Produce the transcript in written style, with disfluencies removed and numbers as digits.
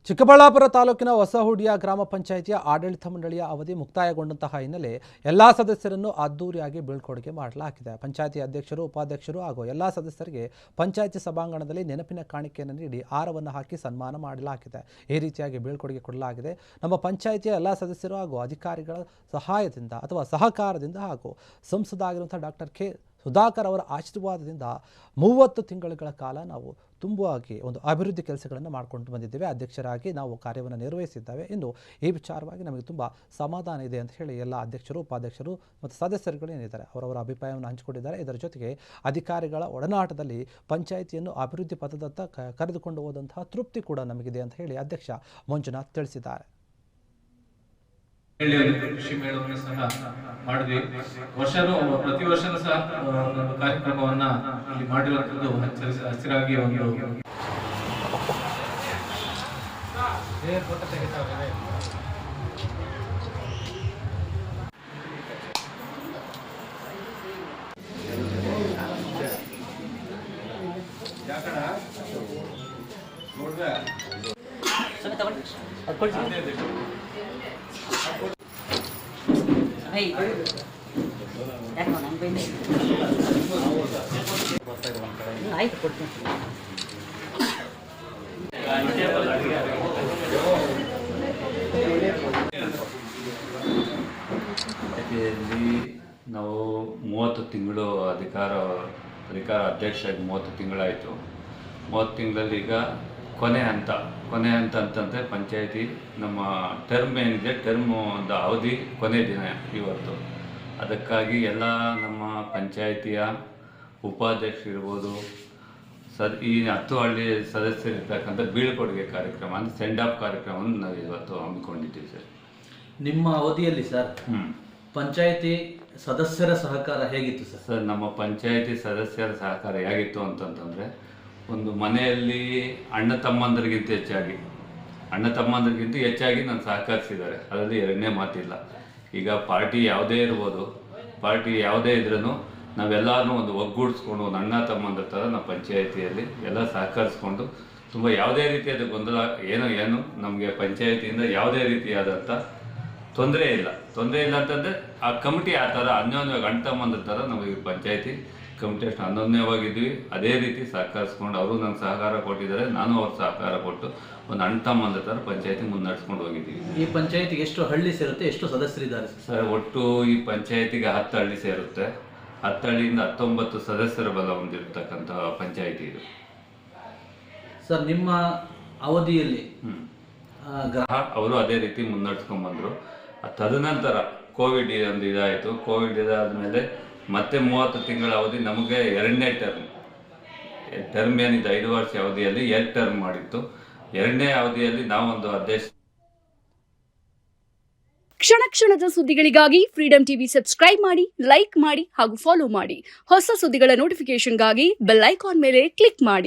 ಚಿಕ್ಕಬಳ್ಳಾಪುರ ತಾಲೂಕಿನ ಹೊಸಹುಡಿಯ ಗ್ರಾಮ ಪಂಚಾಯಿತಿಯ ಆಡಳಿತ ಮಂಡಳಿಯ ಅವಧಿ ಮುಕ್ತಾಯಗೊಂಡಂತಹ ಹಿನ್ನೆಲೆ ಎಲ್ಲಾ ಸದಸ್ಯರನ್ನು ಅದ್ದೂರಿಯಾಗಿ ಬೀಳ್ಕೊಡುಗೆ ಮಾಡಲಾಗಿದೆ. ಪಂಚಾಯಿತಿ ಅಧ್ಯಕ್ಷರು, ಉಪಾಧ್ಯಕ್ಷರು ಹಾಗೂ ಎಲ್ಲಾ ಸದಸ್ಯರಿಗೆ ಪಂಚಾಯಿತಿ ಸಭಾಂಗಣದಲ್ಲಿ ನೆನಪಿನ ಕಾಣಿಕೆಯನ್ನು ನೀಡಿ ಹಾರವನ್ನು ಹಾಕಿ ಸನ್ಮಾನ ಮಾಡಲಾಗಿದೆ. ಈ ರೀತಿಯಾಗಿ ಬೀಳ್ಕೊಡುಗೆ ಕೊಡಲಾಗಿದೆ. ನಮ್ಮ ಪಂಚಾಯಿತಿಯ ಎಲ್ಲಾ ಸದಸ್ಯರು ಹಾಗೂ ಅಧಿಕಾರಿಗಳ ಸಹಾಯದಿಂದ ಅಥವಾ ಸಹಕಾರದಿಂದ ಹಾಗೂ ಸಂಸದರಾಗಿರುವಂತಹ ಡಾಕ್ಟರ್ ಕೆ ಸುಧಾಕರ್ ಅವರ ಆಶೀರ್ವಾದದಿಂದ 30 ತಿಂಗಳುಗಳ ಕಾಲ ನಾವು ತುಂಬವಾಗಿ ಒಂದು ಅಭಿವೃದ್ಧಿ ಕೆಲಸಗಳನ್ನು ಮಾಡಿಕೊಂಡು ಬಂದಿದ್ದೇವೆ. ಅಧ್ಯಕ್ಷರಾಗಿ ನಾವು ಕಾರ್ಯವನ್ನು ನಿರ್ವಹಿಸಿದ್ದೇವೆ. ಇನ್ನು ಈ ವಿಚಾರವಾಗಿ ನಮಗೆ ತುಂಬ ಸಮಾಧಾನ ಇದೆ ಅಂತ ಹೇಳಿ ಎಲ್ಲ ಅಧ್ಯಕ್ಷರು, ಉಪಾಧ್ಯಕ್ಷರು ಮತ್ತು ಸದಸ್ಯರುಗಳು ಏನಿದ್ದಾರೆ ಅವರವರ ಅಭಿಪ್ರಾಯವನ್ನು ಹಂಚಿಕೊಂಡಿದ್ದಾರೆ. ಇದರ ಜೊತೆಗೆ ಅಧಿಕಾರಿಗಳ ಒಡನಾಟದಲ್ಲಿ ಪಂಚಾಯಿತಿಯನ್ನು ಅಭಿವೃದ್ಧಿ ಪಥದತ್ತ ಕರೆದುಕೊಂಡು ಹೋದಂತಹ ತೃಪ್ತಿ ಕೂಡ ನಮಗಿದೆ ಅಂತ ಹೇಳಿ ಅಧ್ಯಕ್ಷ ಮಂಜುನಾಥ್ ತಿಳಿಸಿದ್ದಾರೆ. ಕೃಷಿ ಮೇಳವನ್ನು ಸಹ ಮಾಡಿದ್ವಿ. ಪ್ರತಿ ವರ್ಷನೂ ಸಹ ಒಂದು ಕಾರ್ಯಕ್ರಮವನ್ನ ಇಲ್ಲಿ ಮಾಡಿರುವಂತದ್ದು ಹಸಿರಾಗಿ ಒಂದು ನಾವು 30 ತಿಂಗಳು ಅಧಿಕಾರ ಅಧ್ಯಕ್ಷ 30 ತಿಂಗಳಾಯಿತು. 30 ತಿಂಗಳಲ್ಲಿ ಈಗ ಕೊನೆ ಹಂತ ಅಂತಂದರೆ ಪಂಚಾಯಿತಿ ನಮ್ಮ ಟರ್ಮ್ ಏನಿದೆ, ಟರ್ಮ್ ಒಂದು ಅವಧಿ ಕೊನೆ ದಿನ ಇವತ್ತು. ಅದಕ್ಕಾಗಿ ಎಲ್ಲ ನಮ್ಮ ಪಂಚಾಯಿತಿಯ ಉಪಾಧ್ಯಕ್ಷರಿರ್ಬೋದು, ಈ 10 ಹಳ್ಳಿ ಸದಸ್ಯರಿರ್ತಕ್ಕಂಥ ಬೀಳ್ಕೊಡುಗೆ ಕಾರ್ಯಕ್ರಮ ಅಂದರೆ ಸೆಂಡ್ ಆಫ್ ಕಾರ್ಯಕ್ರಮವನ್ನು ನಾವು ಇವತ್ತು ಹಮ್ಮಿಕೊಂಡಿದ್ದೀವಿ ಸರ್. ನಿಮ್ಮ ಅವಧಿಯಲ್ಲಿ ಸರ್ ಪಂಚಾಯಿತಿ ಸದಸ್ಯರ ಸಹಕಾರ ಹೇಗಿತ್ತು ಸರ್? ಸರ್, ನಮ್ಮ ಪಂಚಾಯಿತಿ ಸದಸ್ಯರ ಸಹಕಾರ ಹೇಗಿತ್ತು ಅಂತಂತಂದರೆ, ಒಂದು ಮನೆಯಲ್ಲಿ ಅಣ್ಣ ತಮ್ಮಂದರಿಗಿಂತ ಹೆಚ್ಚಾಗಿ ನಾನು ಸಹಕರಿಸಿದ್ದಾರೆ. ಅದರಲ್ಲಿ ಎರಡನೇ ಮಾತಿಲ್ಲ. ಈಗ ಪಾರ್ಟಿ ಯಾವುದೇ ಇರ್ಬೋದು, ಪಾರ್ಟಿ ಯಾವುದೇ ಇದ್ರೂ ನಾವೆಲ್ಲರೂ ಒಂದು ಒಗ್ಗೂಡಿಸ್ಕೊಂಡು ಒಂದು ಅಣ್ಣ ತಮ್ಮಂದ್ರ ಥರ ನಾವು ಪಂಚಾಯಿತಿಯಲ್ಲಿ ಎಲ್ಲ ಸಹಕರಿಸ್ಕೊಂಡು ತುಂಬ ಯಾವುದೇ ರೀತಿಯಾದ ಗೊಂದಲ ಏನು ನಮಗೆ ಪಂಚಾಯಿತಿಯಿಂದ ಯಾವುದೇ ರೀತಿಯಾದಂಥ ತೊಂದರೆ ಇಲ್ಲ ಅಂತಂದರೆ ಆ ಕಮಿಟಿ ಆ ಥರ ಅನ್ಯೋನ್ಯವಾಗಿ ಅಣ್ಣ ತಮ್ಮಂದ್ರ ಥರ ನಮಗೆ ಪಂಚಾಯಿತಿ ಕಮಿಟಿ ಅಷ್ಟು ಅನ್ಯೋನ್ಯವಾಗಿದ್ವಿ. ಅದೇ ರೀತಿ ಸಹಕರಿಸ್ಕೊಂಡು ಅವರು ನಂಗೆ ಸಹಕಾರ ಕೊಟ್ಟಿದ್ದಾರೆ, ನಾನು ಅವ್ರ ಸಹಕಾರ ಕೊಟ್ಟು ಒಂದು ಅಣ್ಣ ತಮ್ಮಂದ್ರ ಥರ ಪಂಚಾಯಿತಿ ಮುನ್ನಡೆಸ್ಕೊಂಡು ಹೋಗಿದ್ದೀವಿ. ಈ ಪಂಚಾಯಿತಿಗೆ ಎಷ್ಟು ಹಳ್ಳಿ ಸೇರುತ್ತೆ, ಎಷ್ಟು ಸದಸ್ಯರಿದ್ದಾರೆ ಸರ್? ಒಟ್ಟು ಈ ಪಂಚಾಯಿತಿಗೆ 10 ಹಳ್ಳಿ ಸೇರುತ್ತೆ. 10 ಹಳ್ಳಿಯಿಂದ 19 ಸದಸ್ಯರ ಬಲ ಹೊಂದಿರತಕ್ಕಂಥ ಪಂಚಾಯಿತಿ ಇದು ಸರ್. ನಿಮ್ಮ ಅವಧಿಯಲ್ಲಿ ಅವರು ಅದೇ ರೀತಿ ಮುನ್ನಡೆಸ್ಕೊಂಡ್ಬಂದರು. ತದನಂತರ ಕೋವಿಡ್ ಒಂದು ಇದಾಯಿತು. ಕೋವಿಡ್ ಇದಾದಮೇಲೆ ಮತ್ತೆ 30 ತಿಂಗಳ ಅವಧಿ ನಮಗೆ ಎರಡನೇ ಟರ್ಮ್ ಏನಿದೆ 5 ವರ್ಷ ಅವಧಿಯಲ್ಲಿ 2 ಟರ್ಮ್ ಮಾಡಿತ್ತು. ಎರಡನೇ ಅವಧಿಯಲ್ಲಿ ನಾವೊಂದು ಅಧ್ಯಕ್ಷ. ಕ್ಷಣ ಕ್ಷಣದ ಸುದ್ದಿಗಳಿಗಾಗಿ ಫ್ರೀಡಂ ಟಿವಿ ಸಬ್ಸ್ಕ್ರೈಬ್ ಮಾಡಿ, ಲೈಕ್ ಮಾಡಿ ಹಾಗೂ ಫಾಲೋ ಮಾಡಿ. ಹೊಸ ಸುದ್ದಿಗಳ ನೋಟಿಫಿಕೇಶನ್ಗಾಗಿ ಬೆಲ್ ಐಕಾನ್ ಮೇಲೆ ಕ್ಲಿಕ್ ಮಾಡಿ.